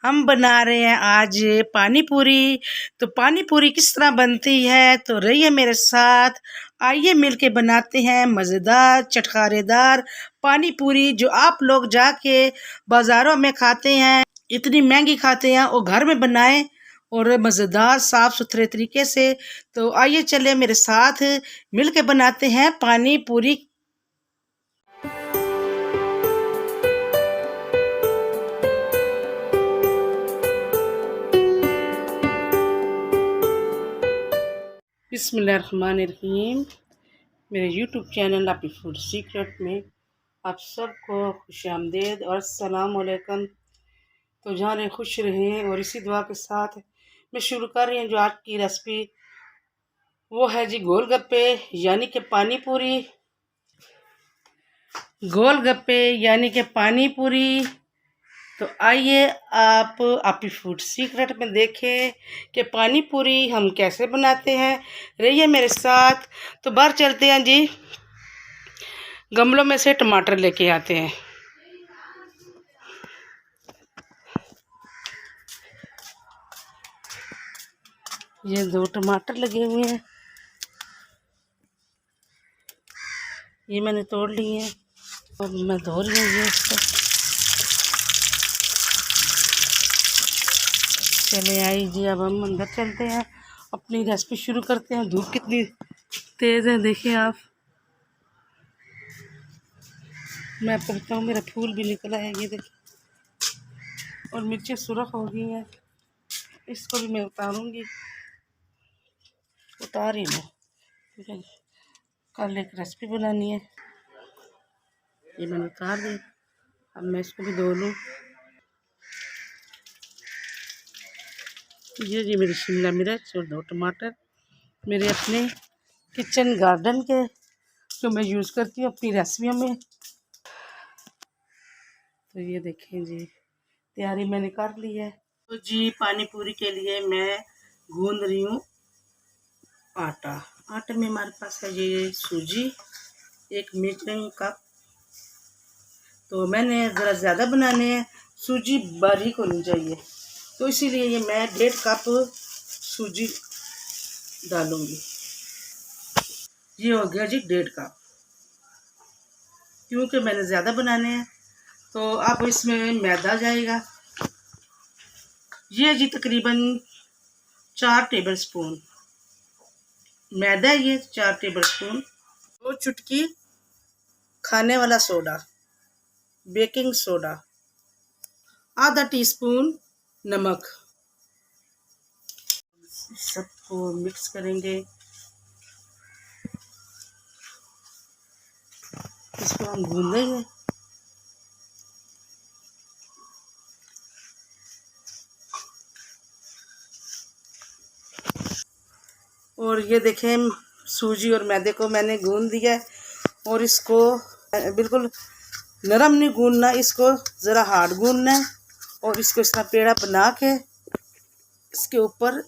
हम बना रहे हैं आज पानी पूरी। तो पानी पूरी किस तरह बनती है तो रहिए मेरे साथ, आइए मिलके बनाते हैं मज़ेदार चटखारेदार पानी पूरी, जो आप लोग जाके बाज़ारों में खाते हैं, इतनी महंगी खाते हैं, और घर में बनाएं और मज़ेदार साफ़ सुथरे तरीके से। तो आइए चले मेरे साथ मिलके बनाते हैं पानी पूरी। बिस्मिल्लाहिर्रहमानिर्रहीम। मेरे यूट्यूब चैनल आपकी फूड सीक्रेट में आप सबको खुशामदीद और अस्सलाम वालेकुम। तो जाने खुश रहें, और इसी दुआ के साथ मैं शुरू कर रही हूँ जो आज की रेसिपी, वो है जी गोलगप्पे यानी कि पानी पूरी। गोलगप्पे यानी कि पानी पूरी। तो आइए आप आपकी फूड सीक्रेट में देखें कि पानी पूरी हम कैसे बनाते हैं। रहिए मेरे साथ। तो बाहर चलते हैं जी, गमलों में से टमाटर लेके आते हैं। ये 2 टमाटर लगे हुए हैं, ये मैंने तोड़ लिए हैं और मैं धो रही हूँ ये इसको। चले आई जी, अब हम अंदर चलते हैं, अपनी रेसिपी शुरू करते हैं। धूप कितनी तेज़ है देखिए आप। मैं आपको बताऊँ, मेरा फूल भी निकला है ये देखिए, और मिर्चें सुरख हो गई हैं, इसको भी मैं उतारूँगी। उतार ही लो, ठीक है, कल एक रेसिपी बनानी है। ये मैंने उतार दी, अब मैं इसको भी धो लूँ। ये जी मेरी शिमला मिर्च और 2 टमाटर मेरे अपने किचन गार्डन के, जो मैं यूज़ करती हूँ अपनी रेसिपियों में। तो ये देखें जी, तैयारी मैंने कर ली है। तो जी पानी पूरी के लिए मैं गूंद रही हूँ आटा। आटे में हमारे पास है ये सूजी, 1 मीडियम कप। तो मैंने ज़रा ज़्यादा बनाने हैं, सूजी बारीक होनी चाहिए, तो इसीलिए ये मैं 1.5 कप सूजी डालूँगी। ये हो गया जी 1.5 कप, क्योंकि मैंने ज़्यादा बनाने हैं। तो अब इसमें मैदा जाएगा, ये जी तकरीबन 4 टेबल स्पून मैदा है, ये 4 टेबल स्पून। 2 चुटकी खाने वाला सोडा, बेकिंग सोडा, आधा टीस्पून नमक। सबको मिक्स करेंगे, इसको हम भूनेंगे। और ये देखें, सूजी और मैदे को मैंने गूंद दिया है, और इसको बिल्कुल नरम नहीं गूंदना, इसको ज़रा हार्ड गूंदना है। और इसको इस तरह पेड़ा बना के इसके ऊपर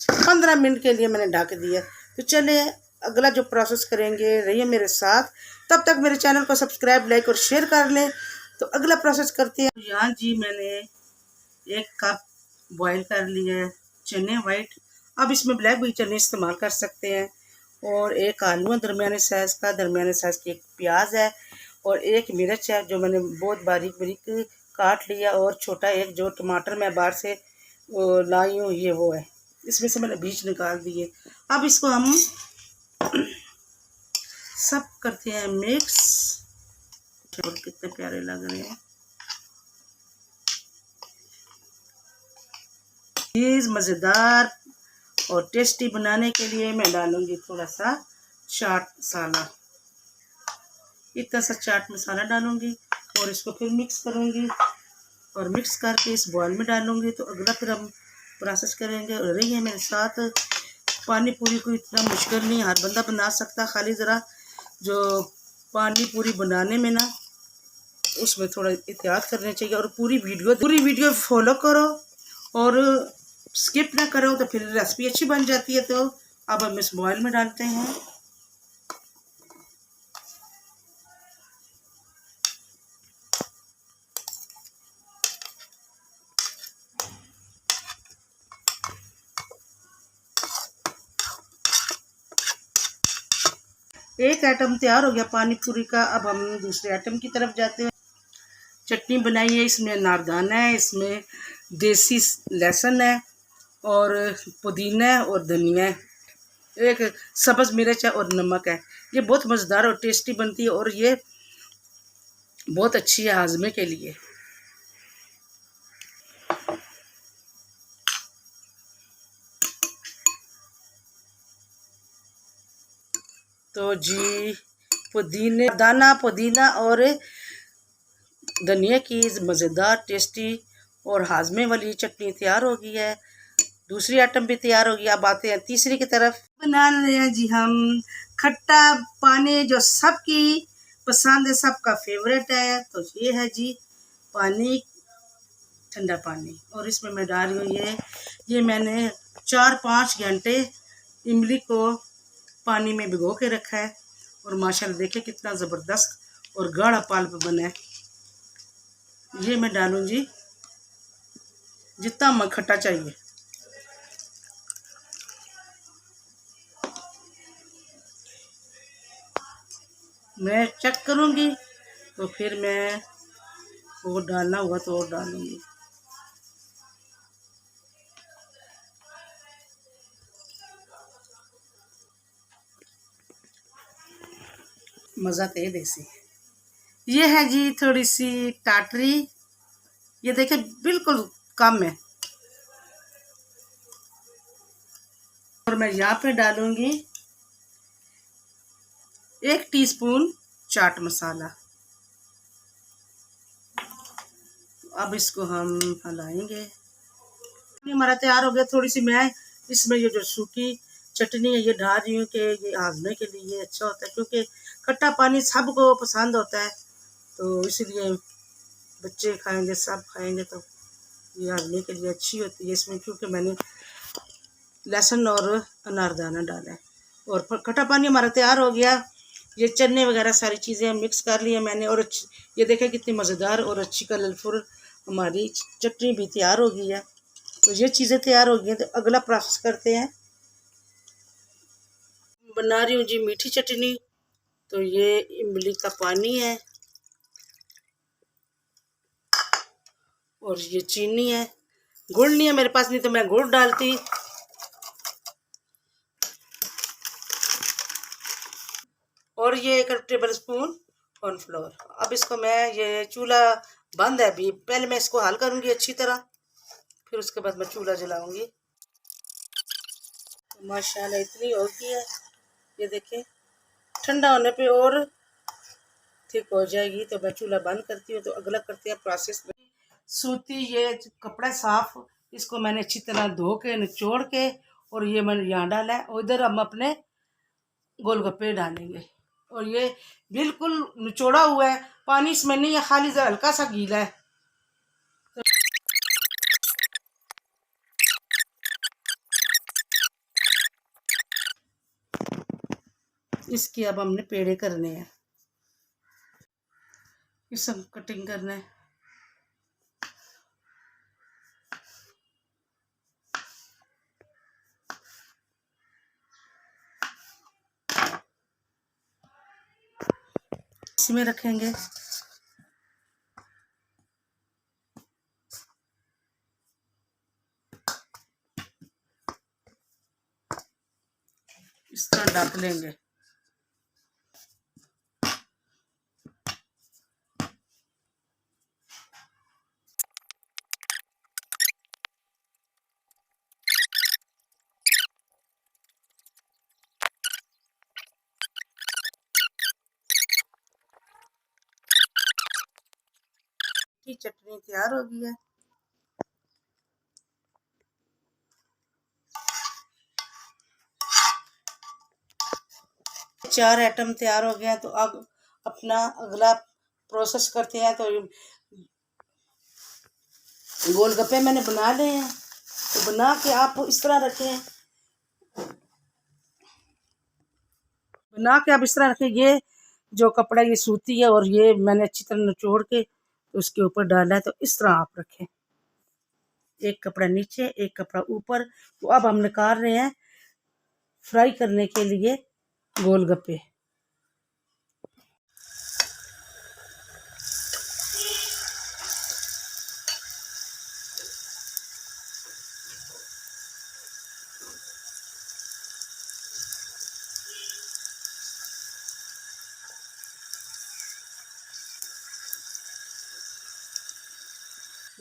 15 मिनट के लिए मैंने ढक दिया। तो चलिए अगला जो प्रोसेस करेंगे, रहिए मेरे साथ। तब तक मेरे चैनल को सब्सक्राइब, लाइक और शेयर कर लें। तो अगला प्रोसेस करते हैं। यहाँ जी मैंने 1 कप बॉईल कर लिया है चने वाइट। अब इसमें ब्लैक भी चने इस्तेमाल कर सकते हैं। और 1 आलू है दरमियाने साइज़ का, दरमियाने साइज़ की 1 प्याज है, और 1 मिर्च है जो मैंने बहुत बारीक बारीक काट लिया, और छोटा 1 जो टमाटर मैं बाहर से लाई हूँ, ये वो है, इसमें से मैंने बीज निकाल दिए। अब इसको हम सब करते हैं मिक्स। और कितने प्यारे लग रहे हैं, चीज़ मज़ेदार और टेस्टी बनाने के लिए मैं डालूंगी थोड़ा सा चाट मसाला, इतना सा चाट मसाला डालूंगी, और इसको फिर मिक्स करूंगी, और मिक्स करके इस बॉल में डालूंगी। तो अगला फिर हम प्रोसेस करेंगे, और रहिए मेरे साथ। पानी पूरी को इतना मुश्किल नहीं, हर बंदा बना सकता, खाली ज़रा जो पानी पूरी बनाने में ना, उसमें थोड़ा एहतियात करनी चाहिए। और पूरी वीडियो फॉलो करो, और स्किप ना करो, तो फिर रेसिपी अच्छी बन जाती है। तो अब हम इस बॉयल में डालते हैं। एक आइटम तैयार हो गया पानी पूरी का। अब हम दूसरे आइटम की तरफ जाते हैं। चटनी बनाई है, इसमें अनारदाना है, इसमें देसी लहसुन है और पुदीना है और धनिया है, एक सब्ज़ मिर्च है और नमक है। ये बहुत मज़ेदार और टेस्टी बनती है और ये बहुत अच्छी है हाजमे के लिए। तो जी पुदीना और धनिया की मज़ेदार टेस्टी और हाजमे वाली चटनी तैयार हो गई है। दूसरी आइटम भी तैयार हो गई। अब आते हैं तीसरी की तरफ। बना रहे हैं जी हम खट्टा पानी, जो सबकी पसंद है, सबका फेवरेट है। तो ये है जी पानी, ठंडा पानी। और इसमें मैं डाल रही हूँ ये मैंने 4-5 घंटे इमली को पानी में भिगो के रखा है और माशाल्लाह देखिए कितना ज़बरदस्त और गाढ़ा पल्प बना है। ये मैं डालूंगी जितना हमें खट्टा चाहिए। मैं चेक करूंगी तो फिर मैं वो डालना हुआ तो और डालूंगी। मज़ा तो ये देसी। ये है जी थोड़ी सी टाटरी, ये देखिए बिल्कुल कम है। और मैं यहाँ पे डालूंगी 1 टीस्पून चाट मसाला। अब इसको हम हलाएंगे। हमारा तैयार हो गया। थोड़ी सी मैं इसमें ये जो सूखी चटनी है ये डाल रही हूँ कि ये हाजमे के लिए अच्छा होता है, क्योंकि खट्टा पानी सबको पसंद होता है। तो इसलिए बच्चे खाएंगे, सब खाएंगे, तो ये हाजमे के लिए अच्छी होती है इसमें, क्योंकि मैंने लहसुन और अनारदाना डाला है। और खट्टा पानी हमारा तैयार हो गया। ये चने वगैरह सारी चीज़ें मिक्स कर ली है मैंने। और ये देखें कितनी मज़ेदार और अच्छी कलरफुल हमारी चटनी भी तैयार हो गई है। तो ये चीज़ें तैयार हो गई हैं। तो अगला प्रोसेस करते हैं। बना रही हूँ जी मीठी चटनी। तो ये इमली का पानी है और ये चीनी है। गुड़ नहीं है मेरे पास, नहीं तो मैं गुड़ डालती। और ये 1 टेबल स्पून कॉर्नफ्लोर। अब इसको मैं, ये चूल्हा बंद है अभी, पहले मैं इसको हल करूँगी अच्छी तरह, फिर उसके बाद मैं चूल्हा जलाऊंगी। तो माशाल्लाह इतनी हो गई है, ये देखें ठंडा होने पे और ठीक हो जाएगी। तो मैं चूल्हा बंद करती हूँ। तो अगला करते हैं प्रोसेस में। सूती ये कपड़ा साफ, इसको मैंने अच्छी तरह धो के निचोड़ के और ये मैंने यहाँ डाला है। और इधर हम अपने गोलगप्पे डालेंगे। और ये बिल्कुल निचोड़ा हुआ है, पानी इसमें नहीं है, खाली हल्का सा गीला है। इसकी अब हमने पेड़े करने हैं, ये सब कटिंग करना है। इसी में रखेंगे। इस तरह ढक लेंगे। की चटनी तैयार हो गई है। चार आइटम तैयार हो गए हैं। तो अब अपना अगला प्रोसेस करते हैं। तो गोलगप्पे मैंने बना लिए हैं। तो बना के आप इस तरह रखें, बना के आप इस तरह रखें। ये जो कपड़ा ये सूती है और ये मैंने अच्छी तरह निचोड़ के तो उसके ऊपर डाला है। तो इस तरह आप रखें, एक कपड़ा नीचे एक कपड़ा ऊपर। तो अब हम निकाल रहे हैं फ्राई करने के लिए गोलगप्पे।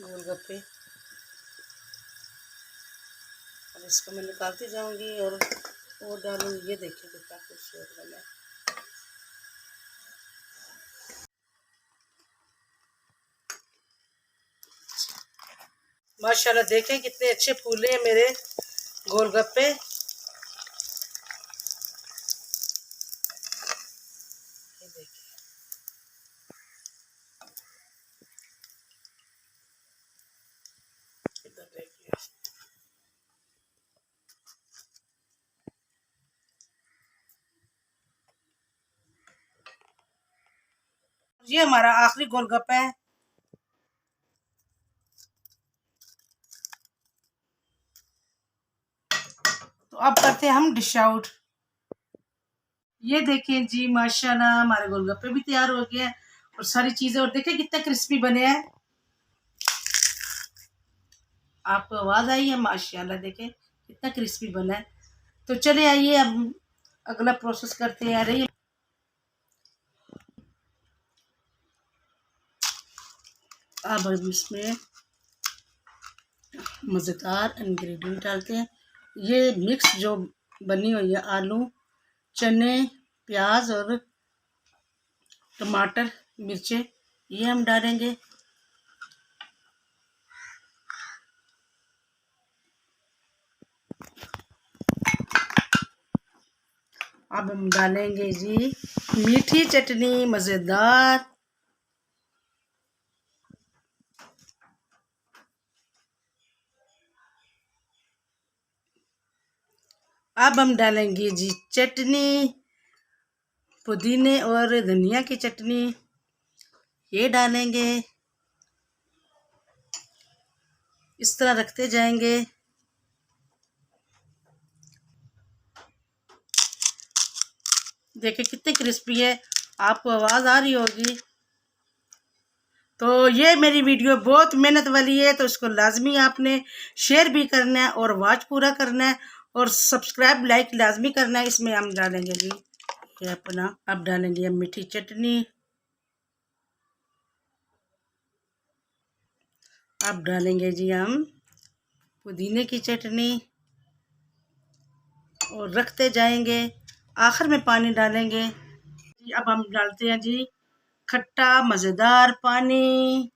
गोलगप्पे। अब इसको मैं निकालती जाऊंगी और डालूंगी। ये देखिए कितना खूबसूरत बना है। माशाल्लाह देखें कितने अच्छे फूले हैं मेरे गोलगप्पे। ये देखिए, इधर देखिए। ये हमारा आखिरी गोलगप्पा है। तो अब करते हैं हम डिश आउट। ये देखें जी, माशाल्लाह हमारे गोलगप्पे भी तैयार हो गए हैं और सारी चीजें। और देखें कितने क्रिस्पी बने हैं। आपको आवाज आई है? माशाल्लाह देखें कितना क्रिस्पी बना है। तो चले आइए अब अगला प्रोसेस करते हैं। आ रही है। अब हम इसमें मज़ेदार इंग्रेडिएंट डालते हैं। ये मिक्स जो बनी हुई है, आलू, चने, प्याज और टमाटर, मिर्चें, ये हम डालेंगे। अब हम डालेंगे जी मीठी चटनी मज़ेदार। अब हम डालेंगे जी चटनी, पुदीने और धनिया की चटनी, ये डालेंगे। इस तरह रखते जाएंगे। देखिए कितनी क्रिस्पी है, आपको आवाज़ आ रही होगी। तो ये मेरी वीडियो बहुत मेहनत वाली है, तो इसको लाजमी आपने शेयर भी करना है और वॉच पूरा करना है और सब्सक्राइब लाइक लाजमी करना है। इसमें हम डालेंगे जी ये अपना, अब डालेंगे हम मीठी चटनी, अब डालेंगे जी हम पुदीने की चटनी और रखते जाएंगे। आखिर में पानी डालेंगे। अब हम डालते हैं जी खट्टा मज़ेदार पानी।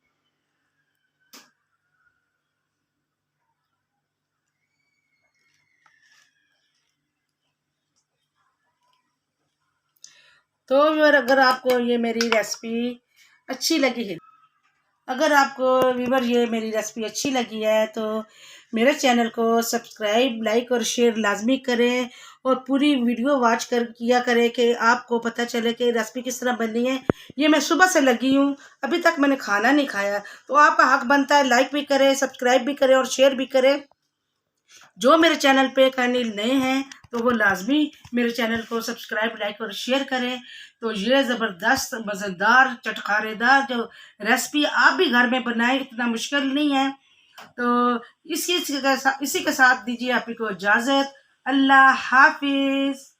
तो अगर आपको ये मेरी रेसिपी अच्छी लगी है, अगर आपको व्यूवर ये मेरी रेसिपी अच्छी लगी है तो मेरे चैनल को सब्सक्राइब लाइक और शेयर लाजमी करें और पूरी वीडियो वॉच किया करें कि आपको पता चले कि रेसिपी किस तरह बनी है। ये मैं सुबह से लगी हूँ, अभी तक मैंने खाना नहीं खाया। तो आपका हक बनता है लाइक भी करें, सब्सक्राइब भी करें और शेयर भी करें। जो मेरे चैनल पे करने नए हैं तो वो लाजमी मेरे चैनल को सब्सक्राइब लाइक और शेयर करें। तो ये ज़बरदस्त मज़ेदार चटखारेदार जो रेसिपी आप भी घर में बनाएं, इतना मुश्किल नहीं है। तो इसी के साथ दीजिए आप ही को इजाज़त। अल्लाह हाफिज़।